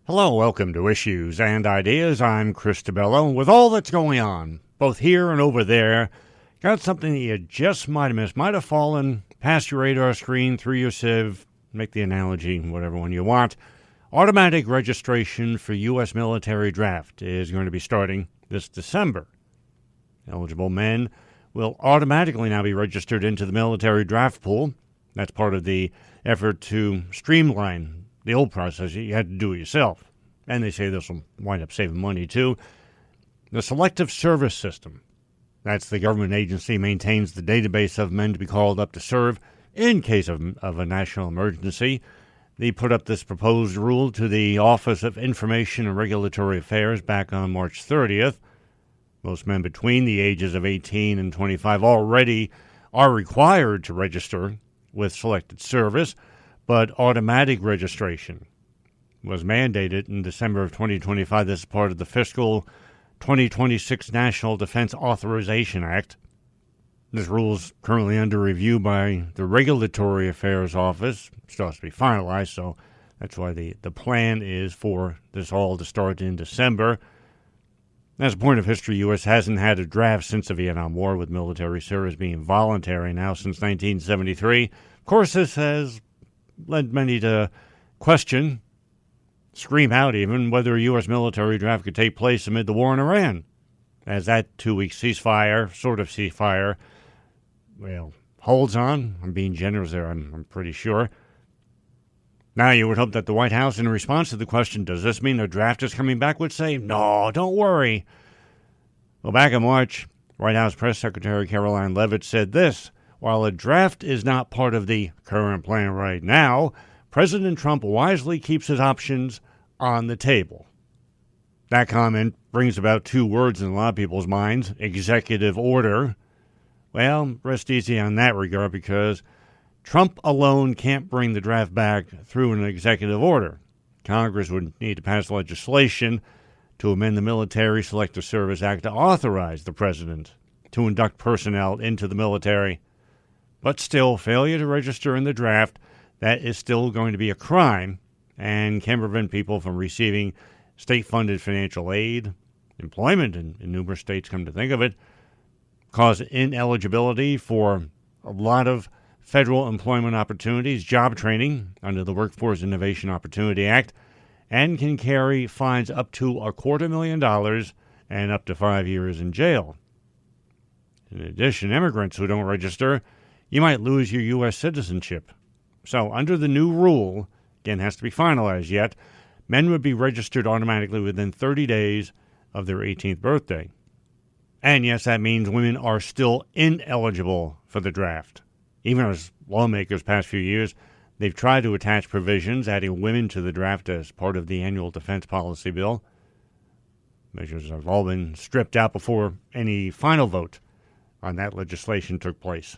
Hello, welcome to Issues and Ideas. I'm Chris DeBello. With all that's going on, both here and over there, got something that you just might have missed, might have fallen past your radar screen, through your sieve, make the analogy, whatever one you want. Automatic registration for U.S. military draft is going to be starting this December. Eligible men will automatically now be registered into the military draft pool. That's part of the effort to streamline the old process. You had to do it yourself. And they say this will wind up saving money, too. The Selective Service System. That's the government agency maintains the database of men to be called up to serve in case of a national emergency. They put up this proposed rule to the Office of Information and Regulatory Affairs back on March 30th. Most men between the ages of 18 and 25 already are required to register with selected service, but automatic registration was mandated in December of 2025. This is part of the fiscal 2026 National Defense Authorization Act. This rule is currently under review by the Regulatory Affairs Office. It still has to be finalized, so that's why the plan is for this all to start in December. As a point of history, U.S. hasn't had a draft since the Vietnam War, with military service being voluntary now since 1973. Of course, this has led many to question, scream out even, whether a U.S. military draft could take place amid the war in Iran, as that 2-week ceasefire, well, holds on. I'm being generous there, I'm pretty sure. Now, you would hope that the White House, in response to the question, does this mean a draft is coming back, would say, no, don't worry. Well, back in March, White House Press Secretary Caroline Leavitt said this: while a draft is not part of the current plan right now, President Trump wisely keeps his options on the table. That comment brings about two words in a lot of people's minds: executive order. Well, rest easy on that regard, because Trump alone can't bring the draft back through an executive order. Congress would need to pass legislation to amend the Military Selective Service Act to authorize the president to induct personnel into the military. But still, failure to register in the draft, that is still going to be a crime and can prevent people from receiving state-funded financial aid, employment in numerous states, come to think of it, cause ineligibility for a lot of federal employment opportunities, job training under the Workforce Innovation Opportunity Act, and can carry fines up to $250,000 and up to 5 years in jail. In addition, immigrants who don't register, you might lose your U.S. citizenship. So under the new rule, again, has to be finalized yet, men would be registered automatically within 30 days of their 18th birthday. And yes, that means women are still ineligible for the draft. Even as lawmakers past few years, they've tried to attach provisions adding women to the draft as part of the annual defense policy bill. Measures have all been stripped out before any final vote on that legislation took place.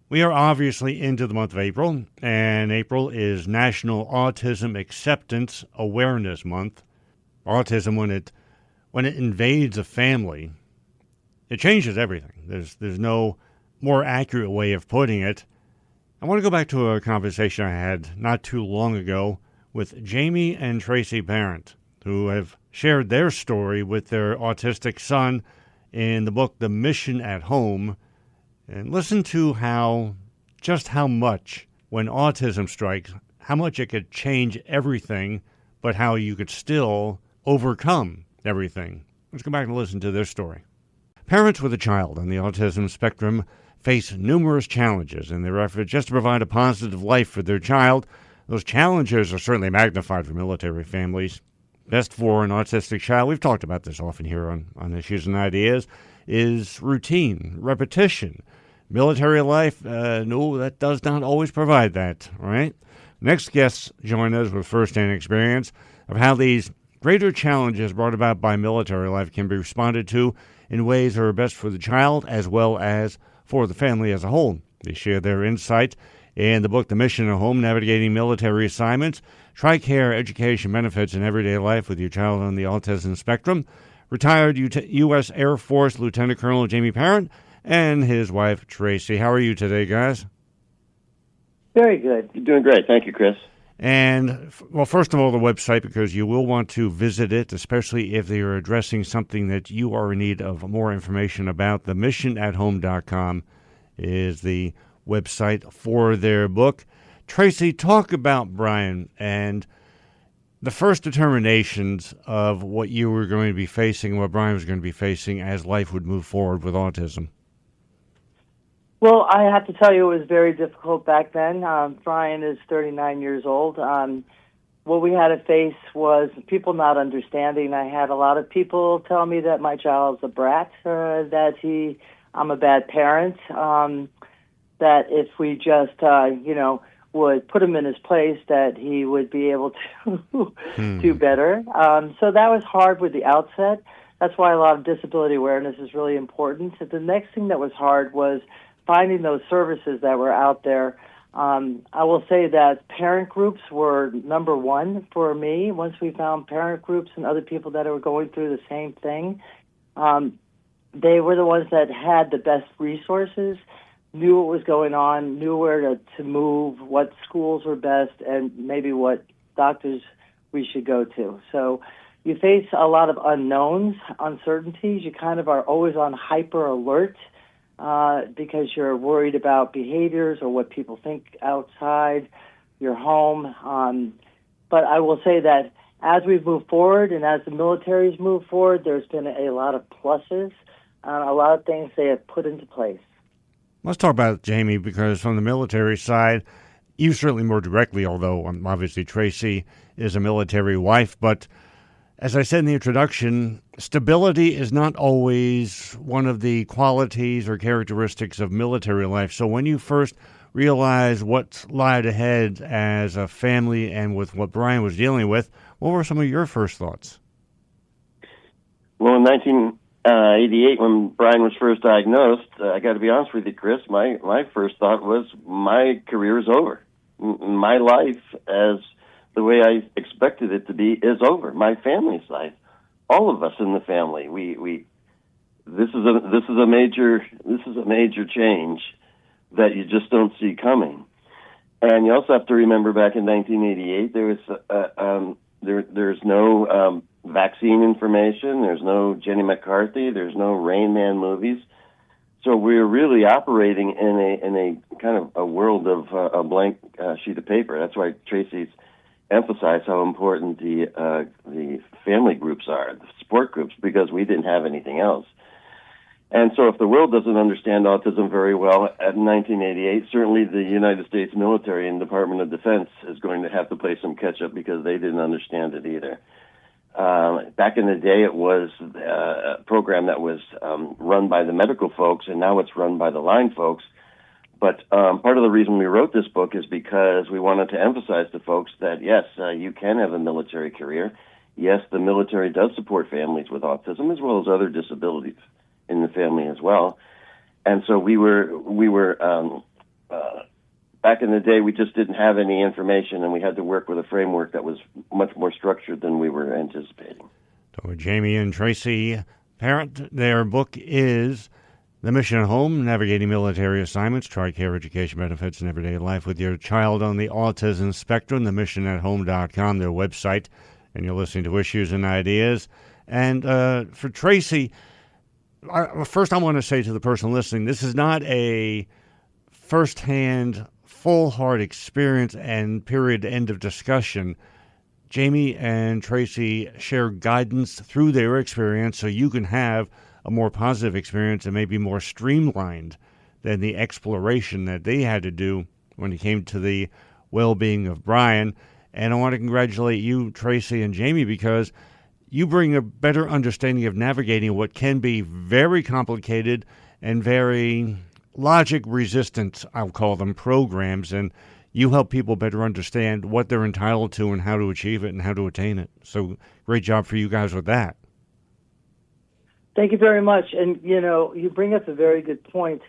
We are obviously into the month of April, and April is National Autism Acceptance Awareness Month. Autism, when it invades a family, it changes everything. There's no more accurate way of putting it. I want to go back to a conversation I had not too long ago with Jamie and Tracy Parent, who have shared their story with their autistic son in the book The Mission at Home, and listen to just how much, when autism strikes, how much it could change everything, but how you could still overcome everything. Let's go back and listen to their story. Parents with a child on the autism spectrum face numerous challenges in their effort just to provide a positive life for their child. Those challenges are certainly magnified for military families. Best for an autistic child, we've talked about this often here on Issues and Ideas, is routine, repetition. Military life, no, that does not always provide that, all right? Next guests join us with first-hand experience of how these greater challenges brought about by military life can be responded to in ways that are best for the child as well as for the family as a whole. They share their insight in the book The Mission at Home, Navigating Military Assignments, TRICARE Education Benefits in Everyday Life with Your Child on the Autism Spectrum. Retired U.S. Air Force Lieutenant Colonel Jamie Parent and his wife Tracy. How are you today, guys? Very good. You're doing great. Thank you, Chris. And, well, first of all, the website, because you will want to visit it, especially if they are addressing something that you are in need of more information about. themissionathome.com is the website for their book. Tracy, talk about Brian and the first determinations of what you were going to be facing, what Brian was going to be facing as life would move forward with autism. Well, I have to tell you, it was very difficult back then. Brian is 39 years old. What we had to face was people not understanding. I had a lot of people tell me that my child's a brat, that I'm a bad parent, that if we just, would put him in his place, that he would be able to do better. So that was hard with the outset. That's why a lot of disability awareness is really important. The next thing that was hard was finding those services that were out there. I will say that parent groups were number one for me. Once we found parent groups and other people that were going through the same thing, they were the ones that had the best resources, knew what was going on, knew where to move, what schools were best, and maybe what doctors we should go to. So you face a lot of unknowns, uncertainties. You kind of are always on hyper alert because you're worried about behaviors or what people think outside your home. But I will say that as we've moved forward and as the military's moved forward, there's been a lot of pluses, a lot of things they have put into place. Let's talk about Jamie, because from the military side, you certainly more directly, although obviously Tracy is a military wife, but as I said in the introduction, stability is not always one of the qualities or characteristics of military life. So when you first realized what lied ahead as a family and with what Brian was dealing with, what were some of your first thoughts? Well, in 1988, when Brian was first diagnosed, I got to be honest with you, Chris, my first thought was my career is over. My life, as the way I expected it to be, is over. My family's life, all of us in the family, this is a major change that you just don't see coming. And you also have to remember, back in 1988, there's no vaccine information, there's no Jenny McCarthy, there's no Rain Man movies. So we're really operating in a kind of a world of a blank sheet of paper. That's why Tracy's emphasized how important the family groups are, the support groups, because we didn't have anything else. And so if the world doesn't understand autism very well in 1988, certainly the United States military and Department of Defense is going to have to play some catch-up, because they didn't understand it either. Back in the day, it was a program that was run by the medical folks, and now it's run by the line folks. But part of the reason we wrote this book is because we wanted to emphasize to folks that, yes, you can have a military career. Yes, the military does support families with autism as well as other disabilities in the family as well. And so we were back in the day, we just didn't have any information, and we had to work with a framework that was much more structured than we were anticipating. So Jamie and Tracy Parent, their book is The Mission at Home, Navigating Military Assignments, Tri-Care Education Benefits in Everyday Life with Your Child on the Autism Spectrum, themissionathome.com, their website, and you're listening to Issues and Ideas. And for Tracy, first I want to say to the person listening, this is not a firsthand, full-heart experience and period end of discussion. Jamie and Tracy share guidance through their experience so you can have a more positive experience and maybe more streamlined than the exploration that they had to do when it came to the well-being of Brian. And I want to congratulate you, Tracy and Jamie, because you bring a better understanding of navigating what can be very complicated and very logic-resistant, I'll call them, programs, and you help people better understand what they're entitled to and how to achieve it and how to attain it. So great job for you guys with that. Thank you very much. And, you bring up a very good point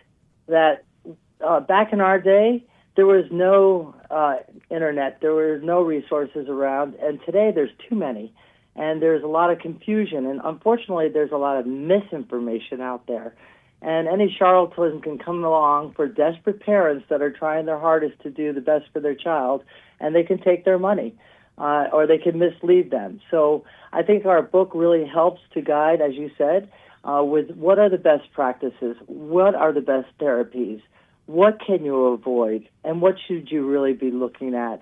that back in our day, there was no internet, there were no resources around, and today there's too many. And there's a lot of confusion, and unfortunately there's a lot of misinformation out there. And any charlatan can come along for desperate parents that are trying their hardest to do the best for their child and they can take their money, or they can mislead them. So I think our book really helps to guide, as you said, with what are the best practices, what are the best therapies, what can you avoid, and what should you really be looking at.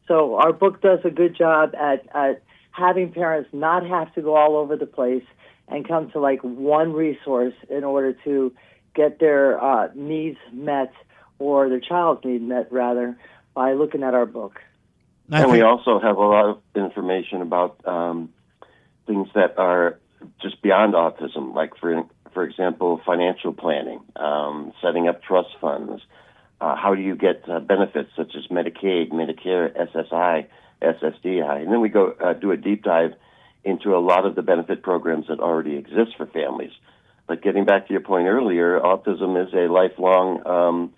So our book does a good job at having parents not have to go all over the place and come to like one resource in order to get their needs met, or their child's needs met, rather, by looking at our book. And we also have a lot of information about things that are just beyond autism, like, for example, financial planning, setting up trust funds. How do you get benefits such as Medicaid, Medicare, SSI, SSDI? And then we go do a deep dive into a lot of the benefit programs that already exist for families. But getting back to your point earlier, autism is a lifelong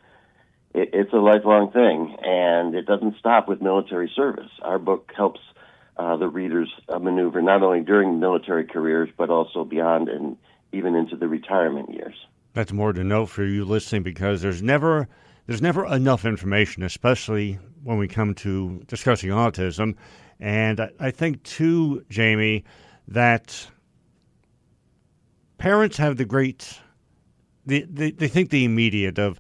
it's a lifelong thing, and it doesn't stop with military service. Our book helps the readers maneuver not only during military careers, but also beyond and even into the retirement years. That's more to know for you listening, because there's never enough information, especially when we come to discussing autism. And I think, too, Jamie, that parents have they think the immediate of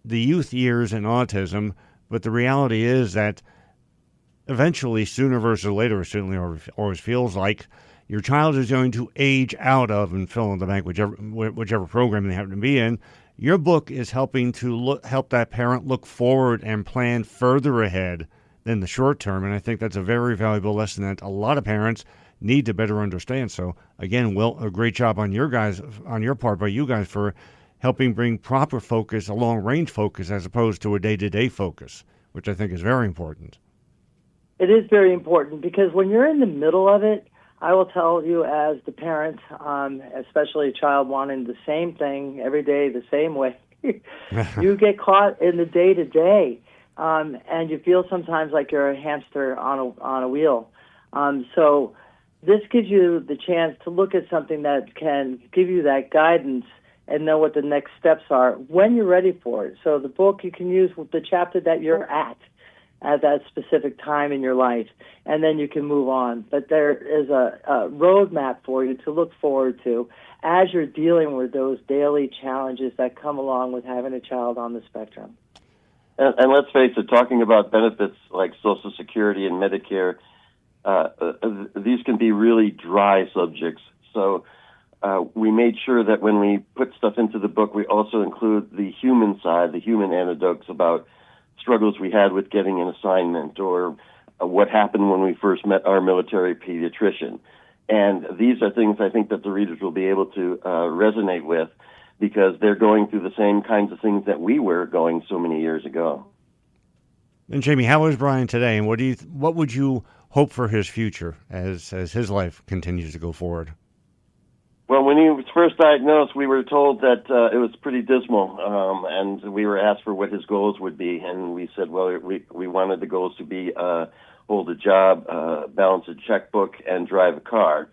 the youth years and autism, but the reality is that eventually, sooner versus later, or certainly always feels like, your child is going to age out of, and fill in the blank, whichever program they happen to be in. Your book is helping to help that parent look forward and plan further ahead than the short term, and I think that's a very valuable lesson that a lot of parents need to better understand. So again, Will, a great job on your part by you guys for helping bring proper focus, a long-range focus, as opposed to a day-to-day focus, which I think is very important. It is very important, because when you're in the middle of it, I will tell you as the parent, especially a child wanting the same thing every day the same way, you get caught in the day-to-day, and you feel sometimes like you're a hamster on a wheel. So this gives you the chance to look at something that can give you that guidance and know what the next steps are when you're ready for it. So the book you can use with the chapter that you're at that specific time in your life, and then you can move on. But there is a roadmap for you to look forward to as you're dealing with those daily challenges that come along with having a child on the spectrum. And let's face it, talking about benefits like Social Security and Medicare, these can be really dry subjects. So we made sure that when we put stuff into the book, we also include the human side, the human anecdotes about struggles we had with getting an assignment, or what happened when we first met our military pediatrician. And these are things I think that the readers will be able to resonate with, because they're going through the same kinds of things that we were going so many years ago. And Jamie, how is Brian today, and what would you hope for his future as his life continues to go forward? Well, when he was first diagnosed, we were told that it was pretty dismal, and we were asked for what his goals would be, and we said, well, we wanted the goals to be hold a job, balance a checkbook, and drive a car.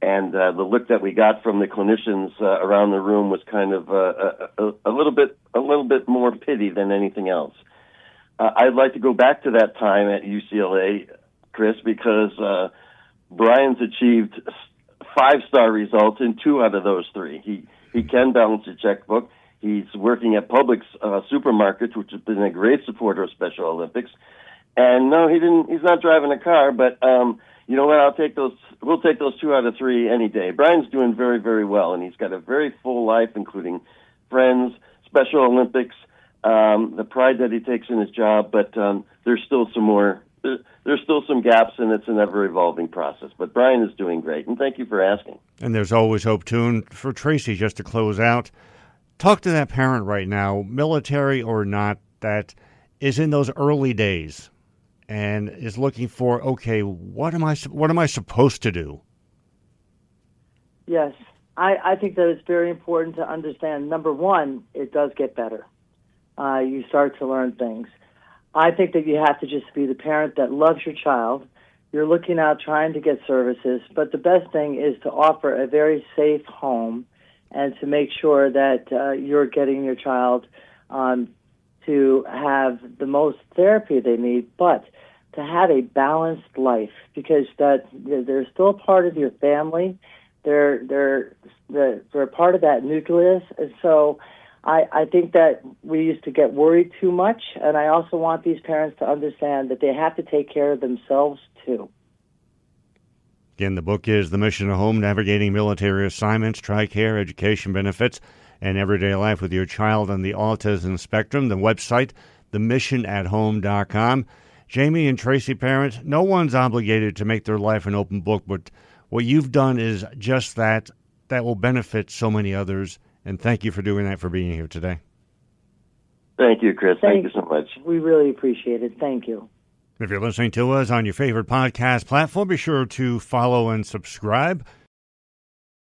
And the look that we got from the clinicians around the room was kind of a little bit more pity than anything else. I'd like to go back to that time at UCLA, Chris, because Brian's achieved 5-star results in 2 out of those 3. He can balance a checkbook. He's working at Publix supermarkets, which has been a great supporter of Special Olympics. And no, he's not driving a car, but you know what? We'll take those 2 out of 3 any day. Brian's doing very, very well, and he's got a very full life, including friends, Special Olympics, the pride that he takes in his job. But there's still some gaps, and it's an ever-evolving process. But Brian is doing great, and thank you for asking. And there's always hope, too. And for Tracy, just to close out, talk to that parent right now, military or not, that is in those early days and is looking for, okay, what am I supposed to do? Yes, I think that it's very important to understand, number one, it does get better. You start to learn things. I think that you have to just be the parent that loves your child. You're looking out, trying to get services, but the best thing is to offer a very safe home and to make sure that you're getting your child to have the most therapy they need, but to have a balanced life, because they're still part of your family. They're part of that nucleus. And so I think that we used to get worried too much, and I also want these parents to understand that they have to take care of themselves too. Again, the book is The Mission at Home, Navigating Military Assignments, Tri-Care, Education Benefits, and Everyday Life with Your Child on the Autism Spectrum. The website, themissionathome.com. Jamie and Tracy Parent, no one's obligated to make their life an open book, but what you've done is just that. That will benefit so many others, and thank you for doing that, for being here today. Thank you, Chris. Thank you so much. We really appreciate it. Thank you. If you're listening to us on your favorite podcast platform, be sure to follow and subscribe.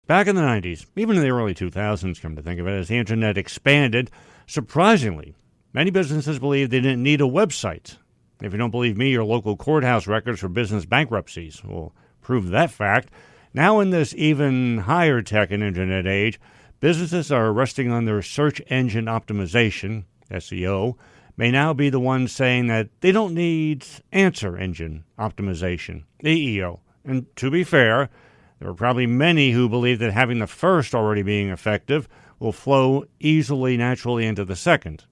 Back in the 90s, even in the early 2000s, come to think of it, as the internet expanded, surprisingly, many businesses believed they didn't need a website. If you don't believe me, your local courthouse records for business bankruptcies will prove that fact. Now in this even higher tech and internet age, businesses are resting on their search engine optimization, SEO, may now be the ones saying that they don't need answer engine optimization, AEO. And to be fair, there are probably many who believe that having the first already being effective will flow easily, naturally into the second.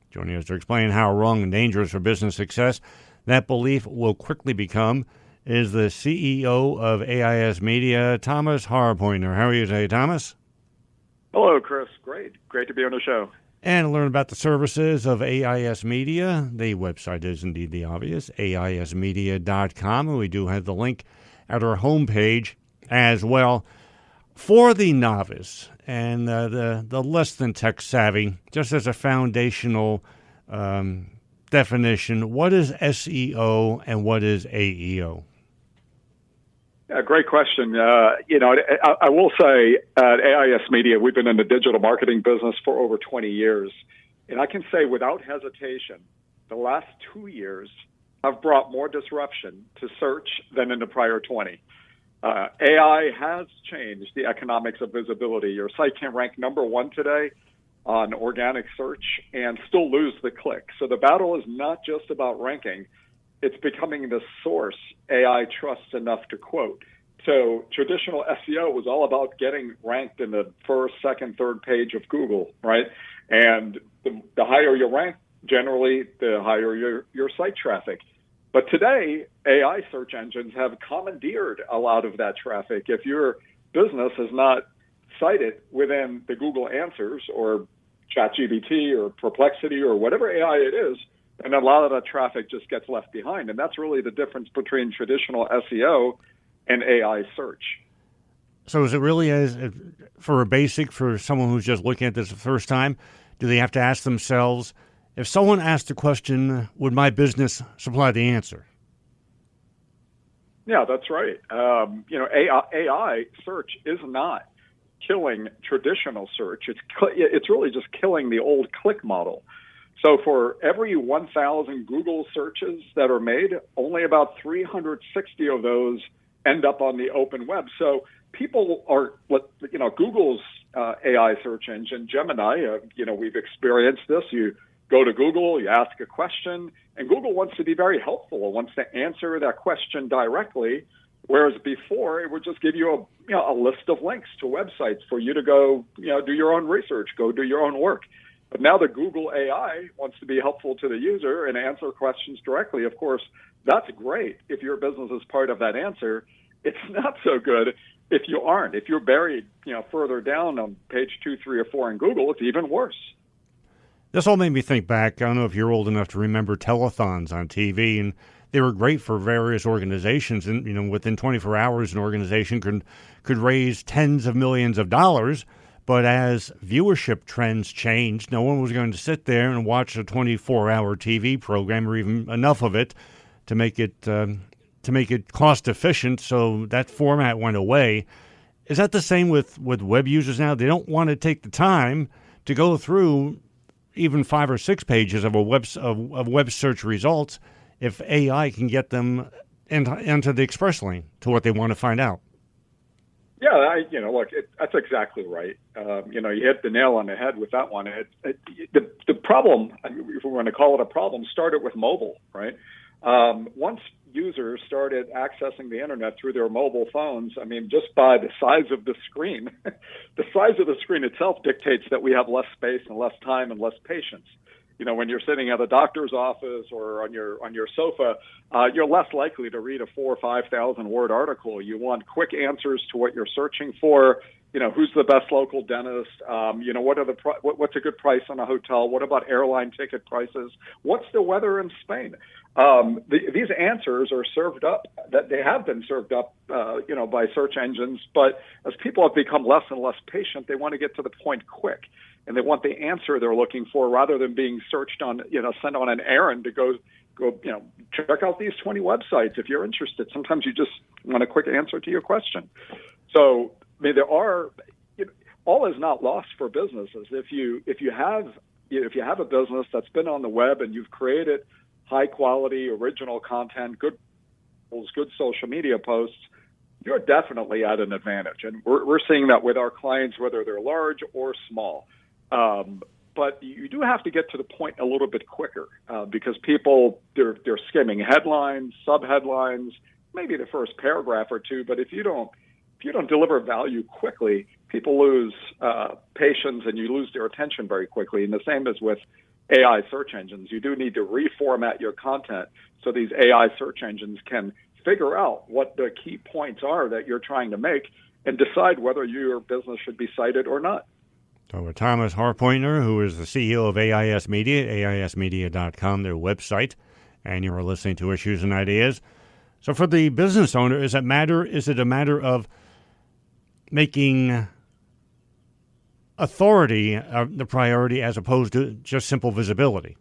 Joining us to explain how wrong and dangerous for business success that belief will quickly become is the CEO of AIS Media, Thomas Harpointner. How are you today, Thomas? Hello, Chris. Great to be on the show. And learn about the services of AIS Media. The website is indeed the obvious, aismedia.com, and we do have the link at our homepage as well. For the novice and the less than tech savvy, just as a foundational definition, what is SEO and what is AEO? Yeah, great question. I will say at AIS Media, we've been in the digital marketing business for over 20 years. And I can say without hesitation, the last 2 years have brought more disruption to search than in the prior 20. AI has changed the economics of visibility. Your site can rank number one today on organic search and still lose the click. So the battle is not just about ranking. It's becoming the source AI trusts enough to quote. So traditional SEO was all about getting ranked in the first, second, third page of Google, right? And the higher you rank, generally, the higher your site traffic. But today, AI search engines have commandeered a lot of that traffic. If your business is not cited within the Google answers or ChatGPT or Perplexity or whatever AI it is, and a lot of that traffic just gets left behind. And that's really the difference between traditional SEO and AI search. So is it really, for someone who's just looking at this the first time, do they have to ask themselves, if someone asked the question, would my business supply the answer? Yeah, that's right. AI search is not killing traditional search. It's really just killing the old click model. So for every 1,000 Google searches that are made, only about 360 of those end up on the open web. So people are, Google's AI search engine, Gemini, we've experienced this. You go to Google, you ask a question, and Google wants to be very helpful. It wants to answer that question directly, whereas before it would just give you a list of links to websites for you to go, do your own research, go do your own work. But now the Google AI wants to be helpful to the user and answer questions directly. Of course, that's great if your business is part of that answer. It's not so good if you aren't. If you're buried, further down on page 2, 3, or 4 in Google, it's even worse. This all made me think back. I don't know if you're old enough to remember telethons on TV, and they were great for various organizations. And within 24 hours, an organization could raise tens of millions of dollars. But as viewership trends changed, no one was going to sit there and watch a 24-hour TV program, or even enough of it, to make it cost efficient. So that format went away. Is that the same with web users now? They don't want to take the time to go through even 5 or 6 pages of web search results if AI can get them into the express lane to what they want to find out. Yeah, that's exactly right. You hit the nail on the head with that one. The problem, if we're going to call it a problem, started with mobile, right? Once users started accessing the internet through their mobile phones, I mean, just by the size of the screen, the size of the screen itself dictates that we have less space and less time and less patience. You know, when you're sitting at a doctor's office or on your sofa, you're less likely to read a 4,000 or 5,000 word article. You want quick answers to what you're searching for. You know, who's the best local dentist? You know, what's a good price on a hotel? What about airline ticket prices? What's the weather in Spain? These answers are served up, that they have been served up, you know, by search engines. But as people have become less and less patient, they want to get to the point quick, and they want the answer they're looking for rather than being searched on, you know, sent on an errand to go, you know, check out these 20 websites if you're interested. Sometimes you just want a quick answer to your question. So, I mean, all is not lost for businesses. If you have a business that's been on the web and you've created high quality original content, good social media posts, you're definitely at an advantage. And we're seeing that with our clients, whether they're large or small. But you do have to get to the point a little bit quicker because people, they're skimming headlines, sub-headlines, maybe the first paragraph or two. But if you don't deliver value quickly, people lose patience and you lose their attention very quickly. And the same is with AI search engines. You do need to reformat your content so these AI search engines can figure out what the key points are that you're trying to make and decide whether your business should be cited or not. So with Thomas Harpointner, who is the CEO of AIS Media, AISmedia.com, their website, and you are listening to Issues and Ideas. So for the business owner, is it a matter of making authority the priority as opposed to just simple visibility?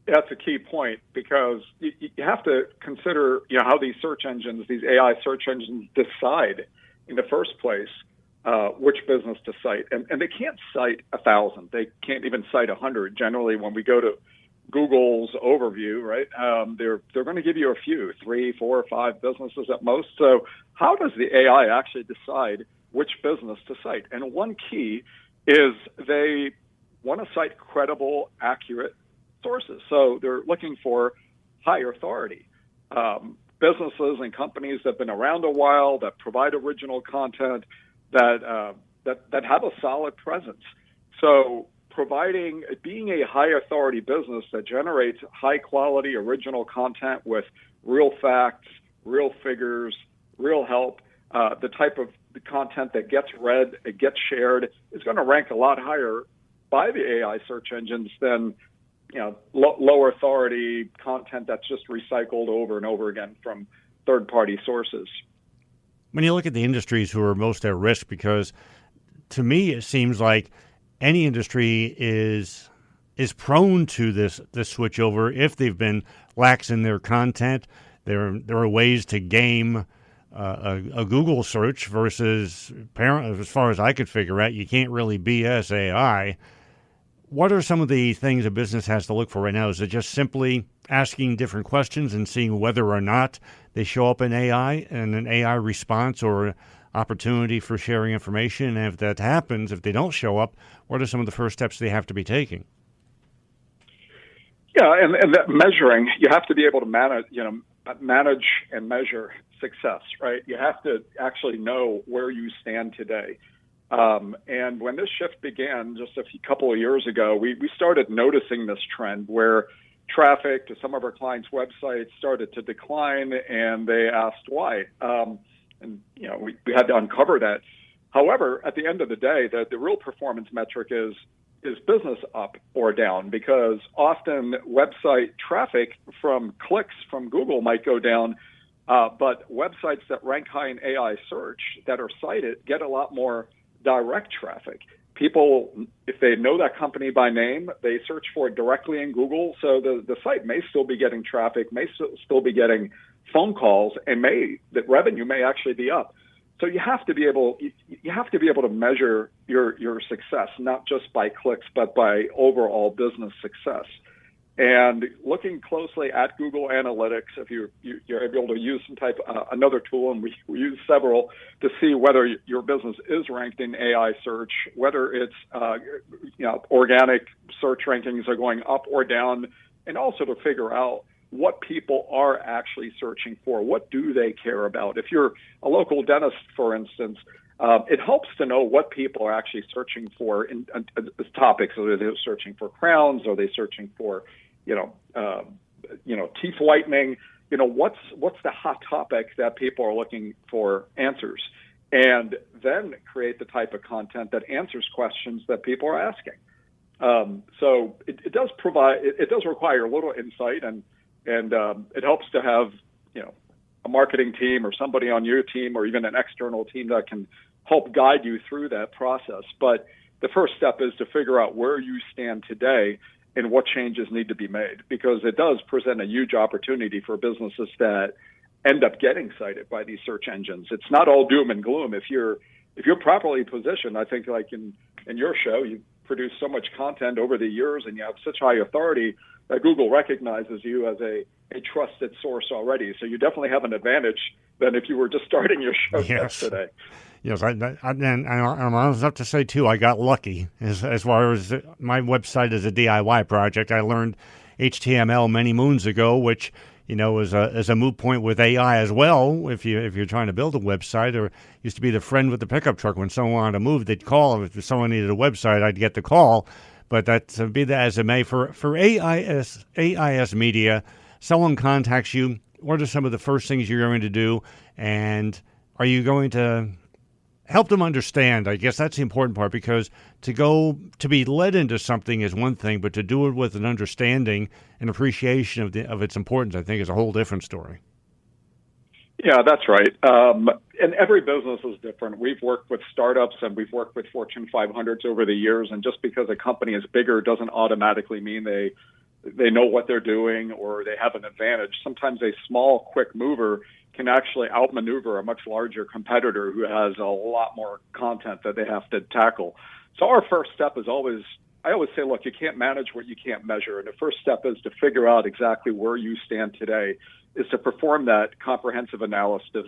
That's a key point because you have to consider, you know, how these search engines, these AI search engines, decide in the first place which business to cite, and they can't cite 1,000. They can't even cite 100. Generally, when we go to Google's overview, right, they're going to give you a few, 3, 4, 5 businesses at most. So how does the AI actually decide which business to cite? And one key is they want to cite credible, accurate sources. So they're looking for high authority. Businesses and companies that have been around a while, that provide original content, that have a solid presence. So being a high authority business that generates high quality original content with real facts, real figures, real help, the type of the content that gets read, it gets shared, is going to rank a lot higher by the AI search engines than, you know, lower authority content that's just recycled over and over again from third party sources. When you look at the industries who are most at risk, because to me it seems like any industry is prone to this switchover if they've been lax in their content. There are ways to game a Google search versus as far as I could figure out, you can't really BS AI. What are some of the things a business has to look for right now? Is it just simply asking different questions and seeing whether or not they show up in AI and an AI response or opportunity for sharing information? And if that happens, if they don't show up, what are some of the first steps they have to be taking? Yeah, and that measuring, you have to be able to manage and measure success, right? You have to actually know where you stand today. And when this shift began just a couple of years ago, we started noticing this trend where traffic to some of our clients' websites started to decline, and they asked why. And, you know, we had to uncover that. However, at the end of the day, the real performance metric is business up or down, because often website traffic from clicks from Google might go down, but websites that rank high in AI search that are cited get a lot more direct traffic. People, if they know that company by name, they search for it directly in Google. So the site may still be getting traffic, may still be getting phone calls, and the revenue may actually be up. So you have to be able to measure your success, not just by clicks, but by overall business success. And looking closely at Google Analytics, if you're able to use another tool, and we use several to see whether your business is ranked in AI search, whether it's organic search rankings are going up or down, and also to figure out what people are actually searching for. What do they care about? If you're a local dentist, for instance, it helps to know what people are actually searching for in topics. Are they searching for crowns? Are they searching for, teeth whitening? What's the hot topic that people are looking for answers? And then create the type of content that answers questions that people are asking. So it does require a little insight, and it helps to have, a marketing team or somebody on your team or even an external team that can help guide you through that process. But the first step is to figure out where you stand today and what changes need to be made, because it does present a huge opportunity for businesses that end up getting cited by these search engines. It's not all doom and gloom. If you're properly positioned, I think like in your show, you produce so much content over the years and you have such high authority that Google recognizes you as a trusted source already. So you definitely have an advantage than if you were just starting your show yesterday. Yes, and I'm honest enough to say, too, I got lucky. As far as my website is a DIY project, I learned HTML many moons ago, which, is a moot point with AI as well. If you're trying to build a website, or used to be the friend with the pickup truck when someone wanted to move, they'd call. If someone needed a website, I'd get the call. But be that as it may, for AIS Media, someone contacts you. What are some of the first things you're going to do, and are you going to help them understand? I guess that's the important part, because to be led into something is one thing, but to do it with an understanding and appreciation of its importance, I think, is a whole different story. Yeah, that's right. And every business is different. We've worked with startups and we've worked with Fortune 500s over the years, and just because a company is bigger doesn't automatically mean they know what they're doing or they have an advantage. Sometimes a small, quick mover can actually outmaneuver a much larger competitor who has a lot more content that they have to tackle. So our first step is I always say, look, you can't manage what you can't measure. And the first step is to figure out exactly where you stand today, is to perform that comprehensive analysis,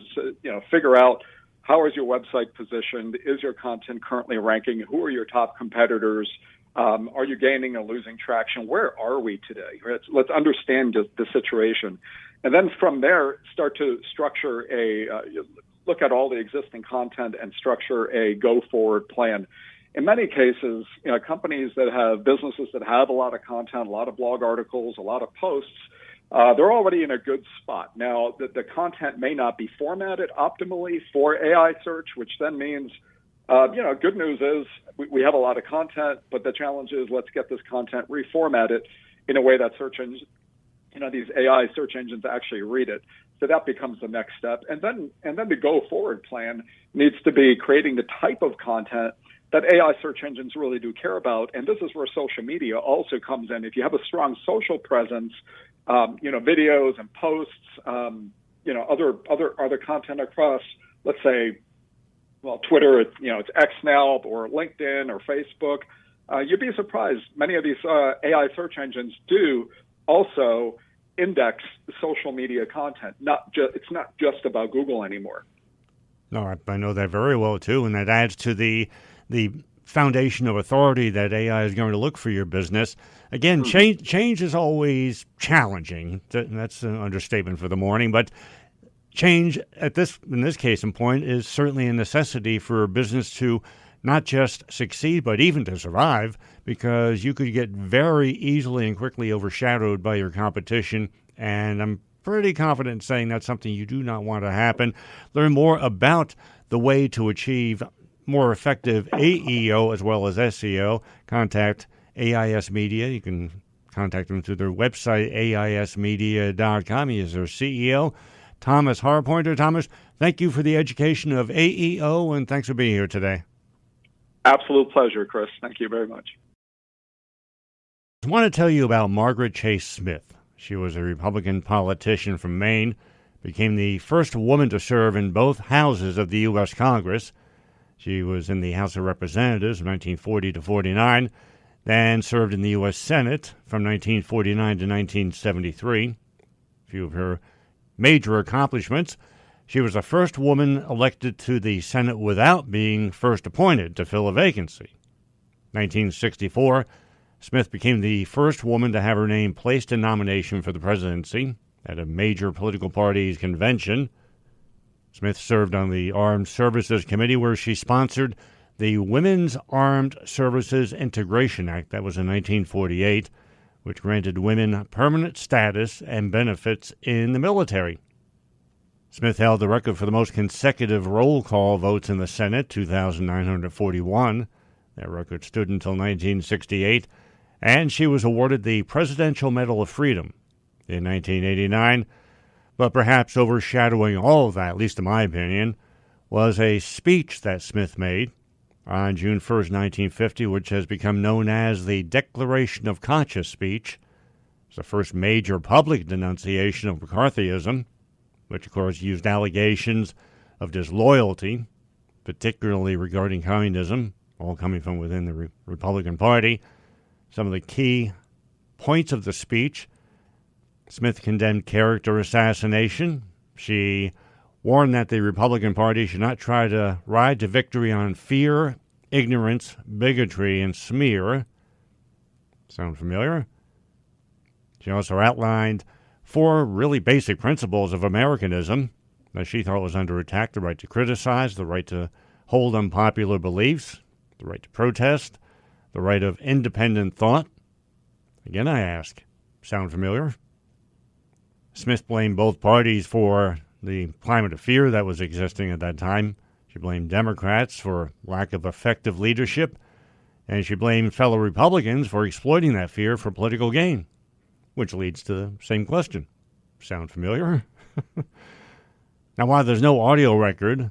figure out how is your website positioned? Is your content currently ranking? Who are your top competitors? Are you gaining or losing traction? Where are we today? Let's understand the situation. And then from there, start to structure look at all the existing content and structure a go-forward plan. In many cases, companies that have businesses that have a lot of content, a lot of blog articles, a lot of posts, they're already in a good spot. Now, the content may not be formatted optimally for AI search, which then means, good news is we have a lot of content, but the challenge is let's get this content reformatted in a way that search engines, these AI search engines actually read it. So that becomes the next step. And then the go forward plan needs to be creating the type of content that AI search engines really do care about. And this is where social media also comes in. If you have a strong social presence, videos and posts, other content across, let's say, Twitter, it's X now, or LinkedIn or Facebook, you'd be surprised. Many of these AI search engines do also index social media content. It's not just about Google anymore. No, I know that very well, too, and that adds to the foundation of authority that AI is going to look for your business. Again, change is always challenging. That's an understatement for the morning, but change in this case in point is certainly a necessity for a business to not just succeed, but even to survive, because you could get very easily and quickly overshadowed by your competition. And I'm pretty confident in saying that's something you do not want to happen. Learn more about the way to achieve more effective AEO as well as SEO. Contact AIS Media. You can contact them through their website, aismedia.com. He is their CEO, Thomas Harpointner. Thomas, thank you for the education of AEO, and thanks for being here today. Absolute pleasure, Chris. Thank you very much. I want to tell you about Margaret Chase Smith. She was a Republican politician from Maine, became the first woman to serve in both houses of the U.S. Congress. She was in the House of Representatives from 1940 to 49, then served in the U.S. Senate from 1949 to 1973. A few of her major accomplishments: she was the first woman elected to the Senate without being first appointed to fill a vacancy. 1964, Smith became the first woman to have her name placed in nomination for the presidency at a major political party's convention. Smith served on the Armed Services Committee, where she sponsored the Women's Armed Services Integration Act. That was in 1948, which granted women permanent status and benefits in the military. Smith held the record for the most consecutive roll call votes in the Senate, 2,941. That record stood until 1968. And she was awarded the Presidential Medal of Freedom in 1989. But perhaps overshadowing all of that, at least in my opinion, was a speech that Smith made on June 1st, 1950, which has become known as the Declaration of Conscience speech. It's the first major public denunciation of McCarthyism, which, of course, used allegations of disloyalty, particularly regarding communism, all coming from within the Republican Party. Some of the key points of the speech: Smith condemned character assassination. She warned that the Republican Party should not try to ride to victory on fear, ignorance, bigotry, and smear. Sound familiar? She also outlined 4 really basic principles of Americanism that she thought was under attack: the right to criticize, the right to hold unpopular beliefs, the right to protest, the right of independent thought. Again, I ask, sound familiar? Smith blamed both parties for the climate of fear that was existing at that time. She blamed Democrats for lack of effective leadership, and she blamed fellow Republicans for exploiting that fear for political gain, which leads to the same question. Sound familiar? Now, while there's no audio record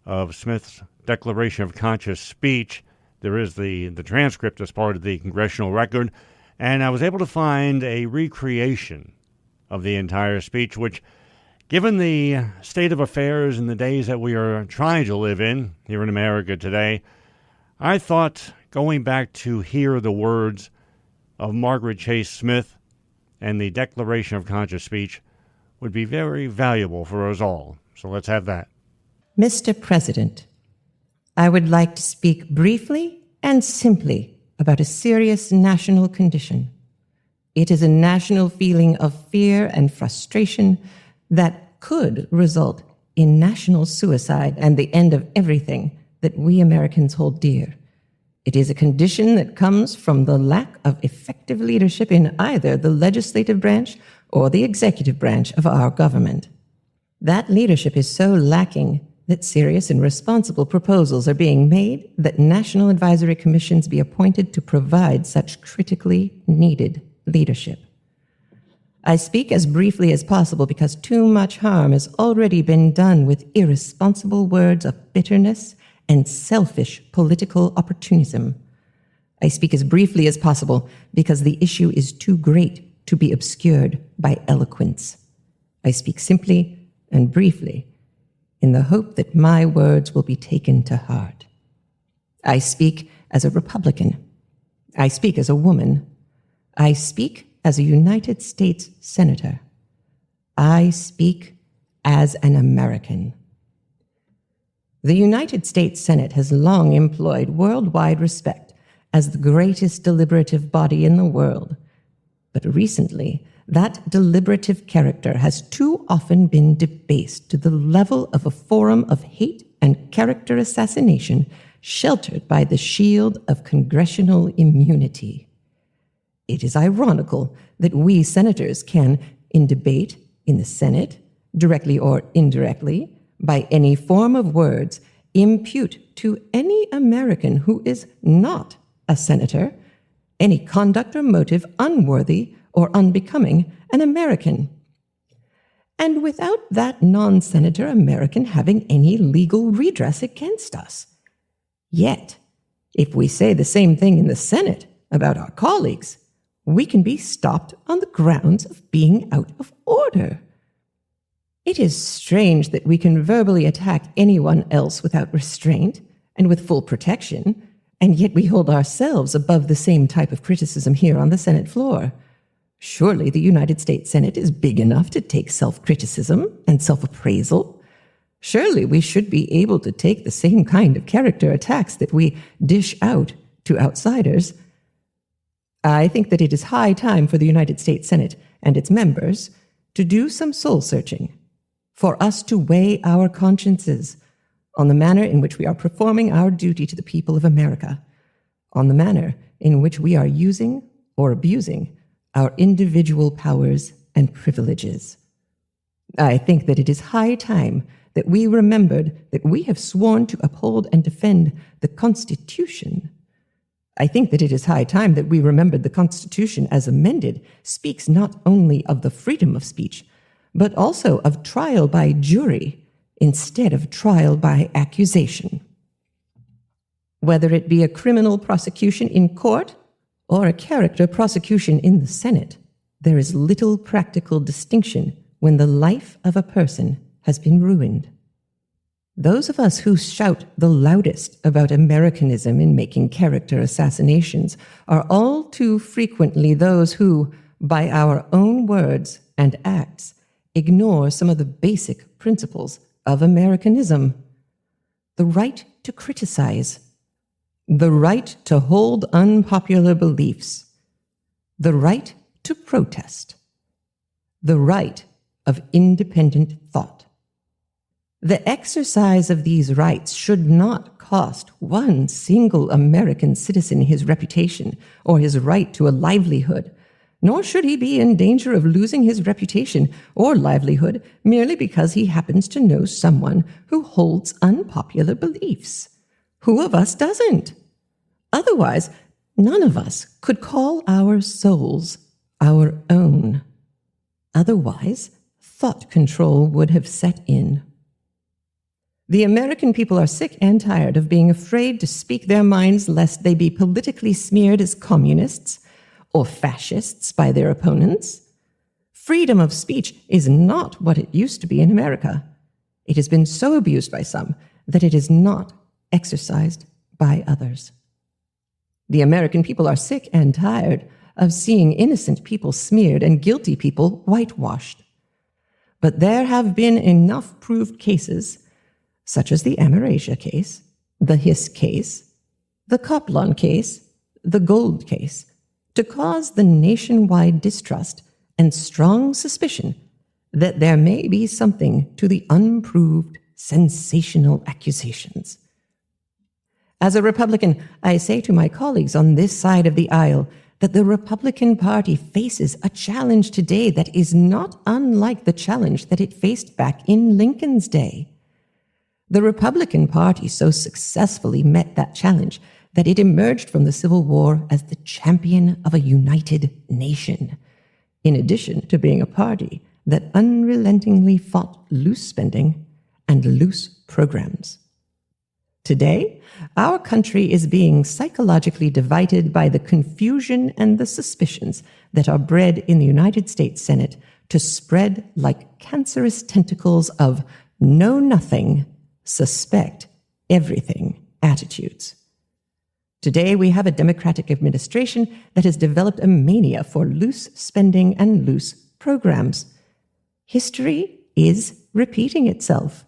of Smith's Declaration of Conscience speech, there is the transcript as part of the congressional record, and I was able to find a recreation of the entire speech, which, given the state of affairs in the days that we are trying to live in here in America today, I thought going back to hear the words of Margaret Chase Smith and the Declaration of Conscience speech would be very valuable for us all. So let's have that. Mr. President, I would like to speak briefly and simply about a serious national condition. It is a national feeling of fear and frustration that could result in national suicide and the end of everything that we Americans hold dear. It is a condition that comes from the lack of effective leadership in either the legislative branch or the executive branch of our government. That leadership is so lacking that serious and responsible proposals are being made that national advisory commissions be appointed to provide such critically needed leadership. I speak as briefly as possible because too much harm has already been done with irresponsible words of bitterness and selfish political opportunism. I speak as briefly as possible because the issue is too great to be obscured by eloquence. I speak simply and briefly in the hope that my words will be taken to heart. I speak as a Republican. I speak as a woman. I speak as a United States Senator. I speak as an American. The United States Senate has long employed worldwide respect as the greatest deliberative body in the world. But recently, that deliberative character has too often been debased to the level of a forum of hate and character assassination sheltered by the shield of congressional immunity. It is ironical that we senators can, in debate in the Senate, directly or indirectly, by any form of words, impute to any American who is not a senator any conduct or motive unworthy or unbecoming an American, and without that non-senator American having any legal redress against us. Yet, if we say the same thing in the Senate about our colleagues, we can be stopped on the grounds of being out of order. It is strange that we can verbally attack anyone else without restraint and with full protection, and yet we hold ourselves above the same type of criticism here on the Senate floor. Surely the United States Senate is big enough to take self-criticism and self-appraisal. Surely we should be able to take the same kind of character attacks that we dish out to outsiders. I think that it is high time for the United States Senate and its members to do some soul-searching, for us to weigh our consciences on the manner in which we are performing our duty to the people of America, on the manner in which we are using or abusing our individual powers and privileges. I think that it is high time that we remembered that we have sworn to uphold and defend the Constitution. I think that it is high time that we remembered the Constitution as amended speaks not only of the freedom of speech, but also of trial by jury instead of trial by accusation. Whether it be a criminal prosecution in court or a character prosecution in the Senate, there is little practical distinction when the life of a person has been ruined. Those of us who shout the loudest about Americanism in making character assassinations are all too frequently those who, by our own words and acts, ignore some of the basic principles of Americanism. The right to criticize, the right to hold unpopular beliefs, the right to protest, the right of independent thought. The exercise of these rights should not cost one single American citizen his reputation or his right to a livelihood, nor should he be in danger of losing his reputation or livelihood merely because he happens to know someone who holds unpopular beliefs. Who of us doesn't? Otherwise, none of us could call our souls our own. Otherwise, thought control would have set in. The American people are sick and tired of being afraid to speak their minds lest they be politically smeared as communists or fascists by their opponents. Freedom of speech is not what it used to be in America. It has been so abused by some that it is not exercised by others. The American people are sick and tired of seeing innocent people smeared and guilty people whitewashed. But there have been enough proved cases, such as the Amerasia case, the Hiss case, the Coplon case, the Gold case, to cause the nationwide distrust and strong suspicion that there may be something to the unproved, sensational accusations. As a Republican, I say to my colleagues on this side of the aisle that the Republican Party faces a challenge today that is not unlike the challenge that it faced back in Lincoln's day. The Republican Party so successfully met that challenge that it emerged from the Civil War as the champion of a united nation, in addition to being a party that unrelentingly fought loose spending and loose programs. Today, our country is being psychologically divided by the confusion and the suspicions that are bred in the United States Senate to spread like cancerous tentacles of know nothing, suspect everything attitudes. Today, we have a Democratic administration that has developed a mania for loose spending and loose programs. History is repeating itself.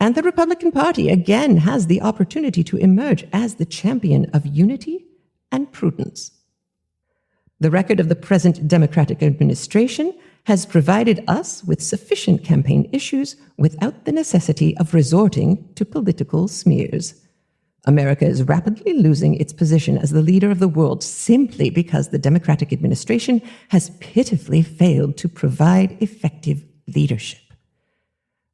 And the Republican Party again has the opportunity to emerge as the champion of unity and prudence. The record of the present Democratic administration has provided us with sufficient campaign issues without the necessity of resorting to political smears. America is rapidly losing its position as the leader of the world simply because the Democratic administration has pitifully failed to provide effective leadership.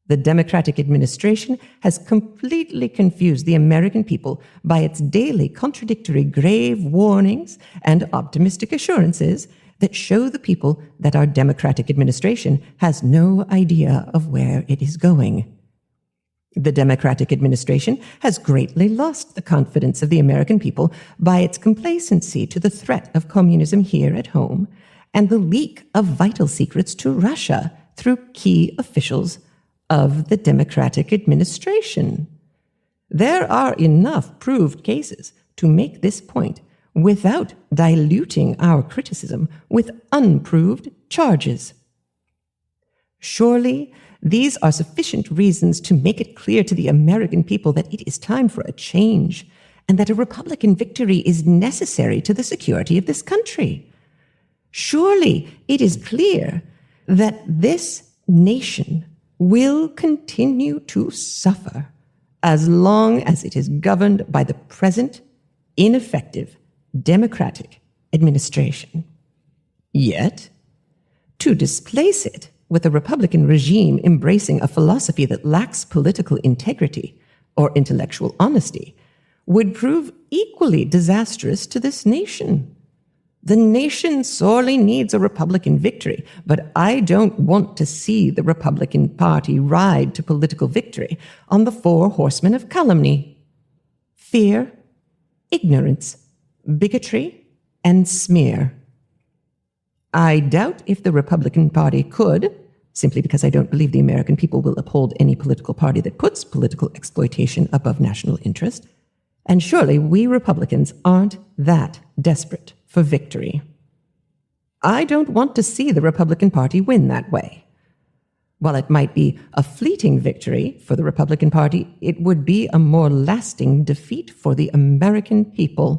The Democratic administration has completely confused the American people by its daily contradictory grave warnings and optimistic assurances that show the people that our Democratic administration has no idea of where it is going. The Democratic administration has greatly lost the confidence of the American people by its complacency to the threat of communism here at home and the leak of vital secrets to Russia through key officials of the Democratic administration. There are enough proved cases to make this point without diluting our criticism with unproved charges. Surely, these are sufficient reasons to make it clear to the American people that it is time for a change and that a Republican victory is necessary to the security of this country. Surely it is clear that this nation will continue to suffer as long as it is governed by the present ineffective Democratic administration. Yet, to displace it with a Republican regime embracing a philosophy that lacks political integrity or intellectual honesty would prove equally disastrous to this nation. The nation sorely needs a Republican victory, but I don't want to see the Republican Party ride to political victory on the four horsemen of calumny: fear, ignorance, bigotry, and smear. I doubt if the Republican Party could, simply because I don't believe the American people will uphold any political party that puts political exploitation above national interest. And surely we Republicans aren't that desperate for victory. I don't want to see the Republican Party win that way. While it might be a fleeting victory for the Republican Party, it would be a more lasting defeat for the American people.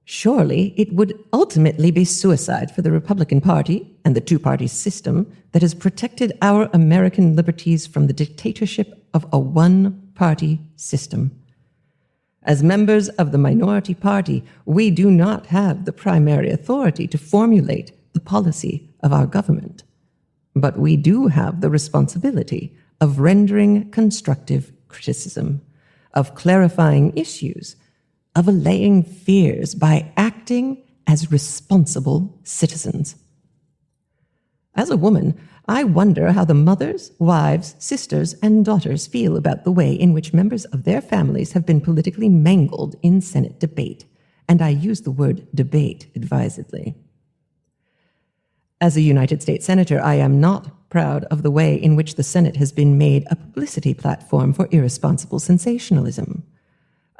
Surely it would ultimately be suicide for the Republican Party and the two-party system that has protected our American liberties from the dictatorship of a one-party system. As members of the minority party, we do not have the primary authority to formulate the policy of our government, but we do have the responsibility of rendering constructive criticism, of clarifying issues, of allaying fears by acting as responsible citizens. As a woman, I wonder how the mothers, wives, sisters, and daughters feel about the way in which members of their families have been politically mangled in Senate debate, and I use the word debate advisedly. As a United States Senator, I am not proud of the way in which the Senate has been made a publicity platform for irresponsible sensationalism.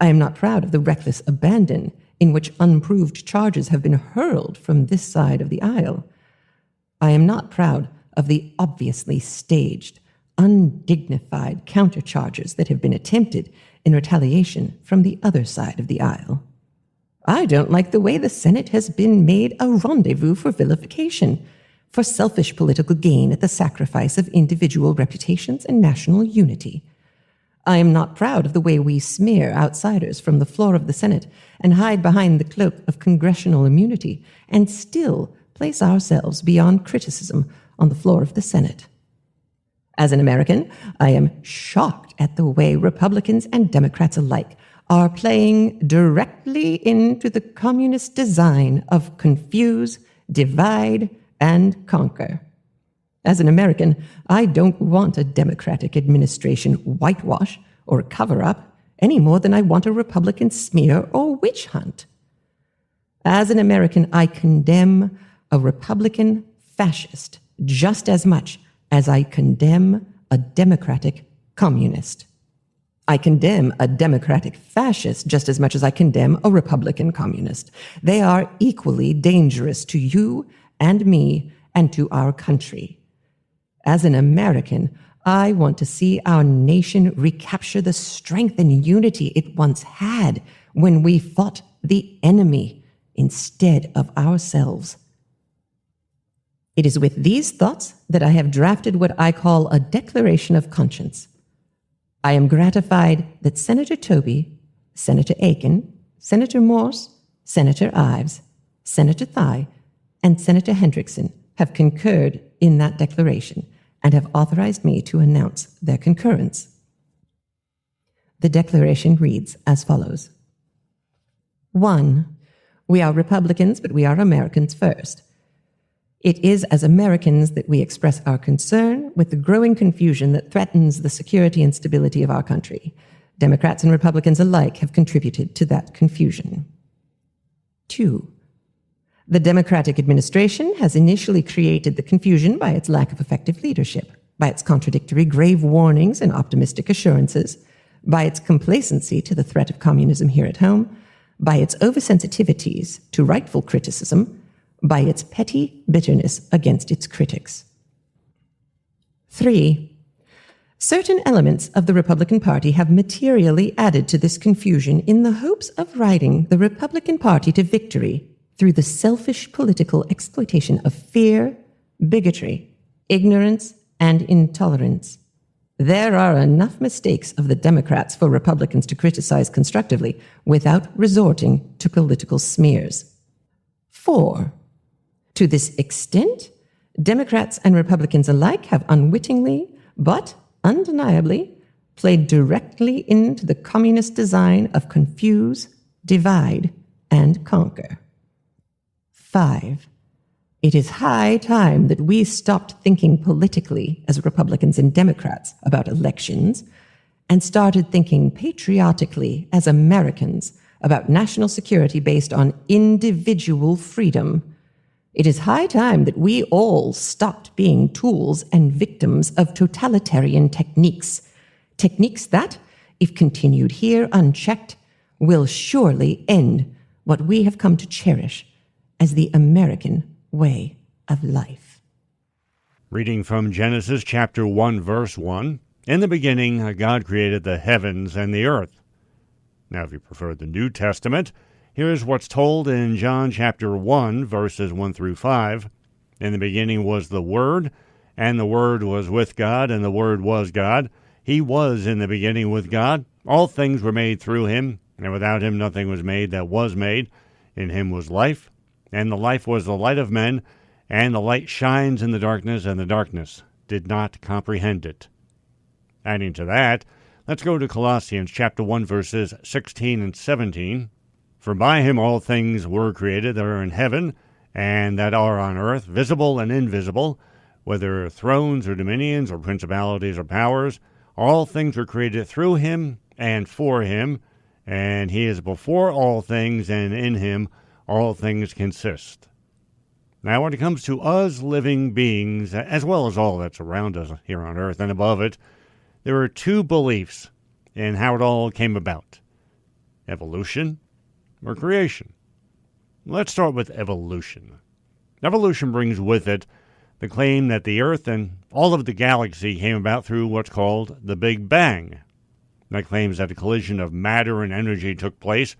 I am not proud of the reckless abandon in which unproved charges have been hurled from this side of the aisle. I am not proud of the obviously staged, undignified countercharges that have been attempted in retaliation from the other side of the aisle. I don't like the way the Senate has been made a rendezvous for vilification, for selfish political gain at the sacrifice of individual reputations and national unity. I am not proud of the way we smear outsiders from the floor of the Senate and hide behind the cloak of congressional immunity and still place ourselves beyond criticism on the floor of the Senate. As an American, I am shocked at the way Republicans and Democrats alike are playing directly into the communist design of confuse, divide, and conquer. As an American, I don't want a Democratic administration whitewash or cover-up any more than I want a Republican smear or witch hunt. As an American, I condemn a Republican fascist just as much as I condemn a Democratic communist. I condemn a Democratic fascist just as much as I condemn a Republican communist. They are equally dangerous to you and me and to our country. As an American, I want to see our nation recapture the strength and unity it once had when we fought the enemy instead of ourselves. It is with these thoughts that I have drafted what I call a declaration of conscience. I am gratified that Senator Toby, Senator Aiken, Senator Morse, Senator Ives, Senator Thye, and Senator Hendrickson have concurred in that declaration and have authorized me to announce their concurrence. The declaration reads as follows. 1. We are Republicans, but we are Americans first. It is as Americans that we express our concern with the growing confusion that threatens the security and stability of our country. Democrats and Republicans alike have contributed to that confusion. 2. The Democratic administration has initially created the confusion by its lack of effective leadership, by its contradictory grave warnings and optimistic assurances, by its complacency to the threat of communism here at home, by its oversensitivities to rightful criticism, by its petty bitterness against its critics. 3. Certain elements of the Republican Party have materially added to this confusion in the hopes of riding the Republican Party to victory through the selfish political exploitation of fear, bigotry, ignorance, and intolerance. There are enough mistakes of the Democrats for Republicans to criticize constructively without resorting to political smears. 4. To this extent, Democrats and Republicans alike have unwittingly, but undeniably, played directly into the communist design of confuse, divide, and conquer. 5. It is high time that we stopped thinking politically as Republicans and Democrats about elections and started thinking patriotically as Americans about national security based on individual freedom. It is high time that we all stopped being tools and victims of totalitarian techniques. Techniques that, if continued here unchecked, will surely end what we have come to cherish as the American way of life. Reading from Genesis chapter 1, verse 1, in the beginning God created the heavens and the earth. Now, if you prefer the New Testament, here's what's told in John chapter 1, verses 1 through 5. In the beginning was the Word, and the Word was with God, and the Word was God. He was in the beginning with God. All things were made through him, and without him nothing was made that was made. In him was life, and the life was the light of men, and the light shines in the darkness, and the darkness did not comprehend it. Adding to that, let's go to Colossians chapter 1, verses 16 and 17. For by him all things were created that are in heaven, and that are on earth, visible and invisible, whether thrones or dominions or principalities or powers. All things were created through him and for him, and he is before all things, and in him all things consist. Now, when it comes to us living beings, as well as all that's around us here on earth and above it, there are two beliefs in how it all came about: evolution or creation. Let's start with evolution. Evolution brings with it the claim that the Earth and all of the galaxy came about through what's called the Big Bang. That claims that a collision of matter and energy took place,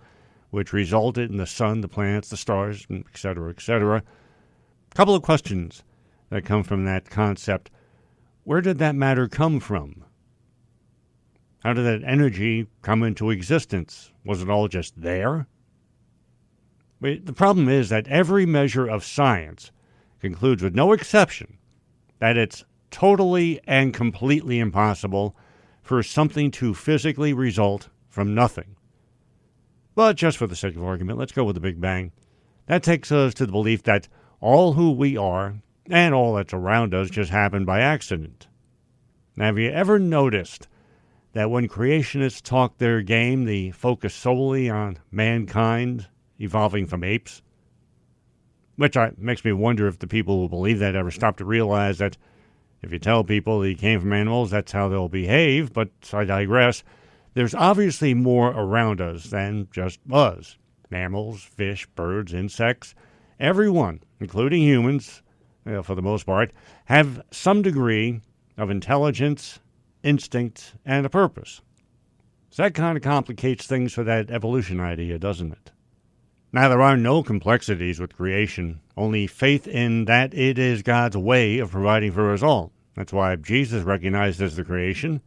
which resulted in the sun, the planets, the stars, etc., etc. A couple of questions that come from that concept. Where did that matter come from? How did that energy come into existence? Was it all just there? The problem is that every measure of science concludes with no exception that it's totally and completely impossible for something to physically result from nothing. But just for the sake of argument, let's go with the Big Bang. That takes us to the belief that all who we are and all that's around us just happened by accident. Now, have you ever noticed that when creationists talk their game, they focus solely on mankind evolving from apes? Which makes me wonder if the people who believe that ever stop to realize that if you tell people he came from animals, that's how they'll behave. But I digress. There's obviously more around us than just us. Mammals, fish, birds, insects, everyone, including humans, for the most part, have some degree of intelligence, instinct, and a purpose. So that kind of complicates things for that evolution idea, doesn't it? Now, there are no complexities with creation, only faith in that it is God's way of providing for us all. That's why Jesus recognized as the creation.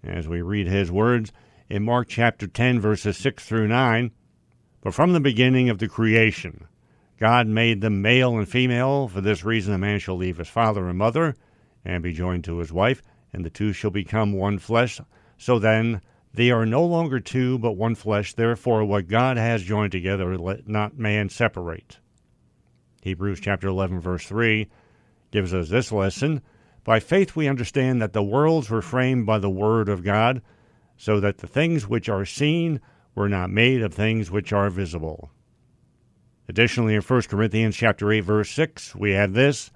As we read his words in Mark chapter 10, verses 6 through 9, "But from the beginning of the creation, God made them male and female. For this reason a man shall leave his father and mother, and be joined to his wife, and the two shall become one flesh. So then they are no longer two, but one flesh. Therefore what God has joined together, let not man separate." Hebrews chapter 11, verse 3 gives us this lesson: "By faith we understand that the worlds were framed by the word of God, so that the things which are seen were not made of things which are visible." Additionally, in 1 Corinthians chapter 8, verse 6, we have this: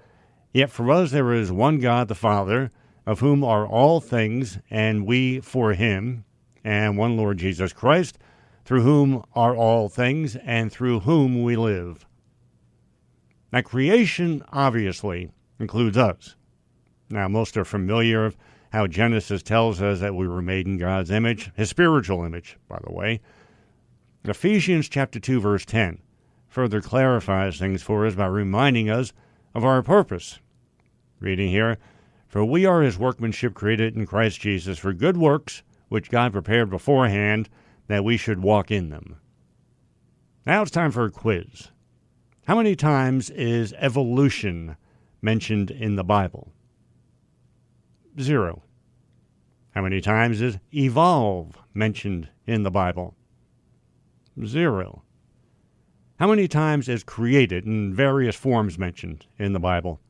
"Yet for us there is one God the Father, of whom are all things, and we for him, and one Lord Jesus Christ, through whom are all things, and through whom we live." Now, creation obviously includes us. Now, most are familiar how Genesis tells us that we were made in God's image, his spiritual image, by the way. Ephesians chapter 2, verse 10 further clarifies things for us by reminding us of our purpose. Reading here, "For we are his workmanship created in Christ Jesus for good works, which God prepared beforehand that we should walk in them." Now it's time for a quiz. How many times is evolution mentioned in the Bible? 0. How many times is evolve mentioned in the Bible? 0. How many times is created in various forms mentioned in the Bible?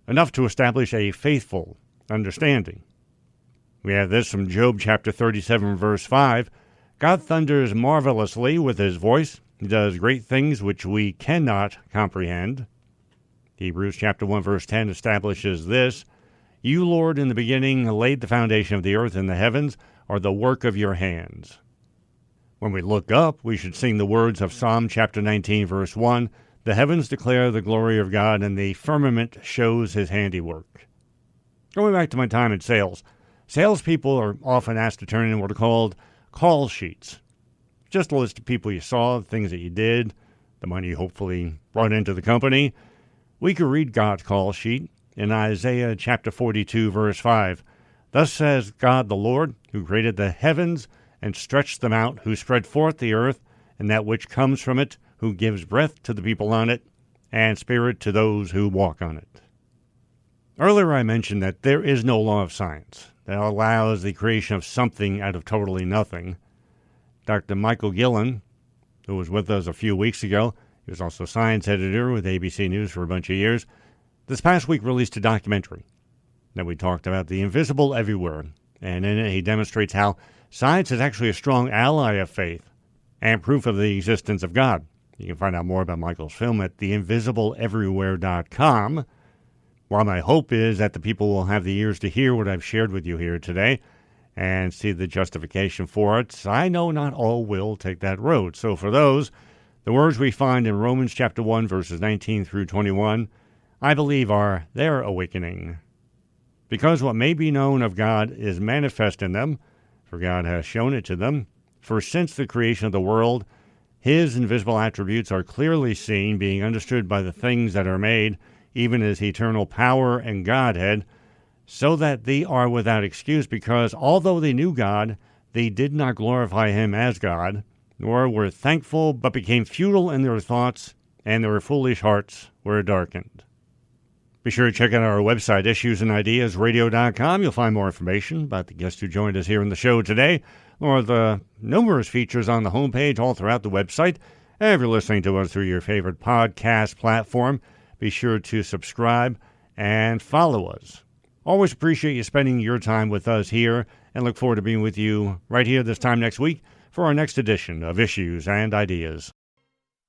Enough to establish a faithful understanding. We have this from Job chapter 37, verse 5. God thunders marvelously with his voice. He does great things which we cannot comprehend. Hebrews chapter 1, verse 10 establishes this. You, Lord, in the beginning laid the foundation of the earth, and the heavens are the work of your hands. When we look up, we should sing the words of Psalm chapter 19, verse 1. The heavens declare the glory of God, and the firmament shows his handiwork. Going back to my time in sales, salespeople are often asked to turn in what are called call sheets. Just a list of people you saw, things that you did, the money you hopefully brought into the company. We could read God's call sheet in Isaiah chapter 42, verse 5. Thus says God the Lord, who created the heavens and stretched them out, who spread forth the earth and that which comes from it, who gives breath to the people on it, and spirit to those who walk on it. Earlier I mentioned that there is no law of science that allows the creation of something out of totally nothing. Dr. Michael Gillen, who was with us a few weeks ago, he was also science editor with ABC News for a bunch of years, this past week released a documentary that we talked about the invisible everywhere, and in it he demonstrates how science is actually a strong ally of faith and proof of the existence of God. You can find out more about Michael's film at theinvisibleeverywhere.com. While my hope is that the people will have the ears to hear what I've shared with you here today and see the justification for it, I know not all will take that road. So for those, the words we find in Romans chapter 1, verses 19 through 21, I believe are their awakening. Because what may be known of God is manifest in them, for God has shown it to them. For since the creation of the world, his invisible attributes are clearly seen, being understood by the things that are made, even his eternal power and Godhead, so that they are without excuse, because although they knew God, they did not glorify him as God, nor were thankful, but became futile in their thoughts, and their foolish hearts were darkened. Be sure to check out our website, issuesandideasradio.com. You'll find more information about the guests who joined us here in the show today, or the numerous features on the homepage all throughout the website. And if you're listening to us through your favorite podcast platform, be sure to subscribe and follow us. Always appreciate you spending your time with us here, and look forward to being with you right here this time next week for our next edition of Issues and Ideas.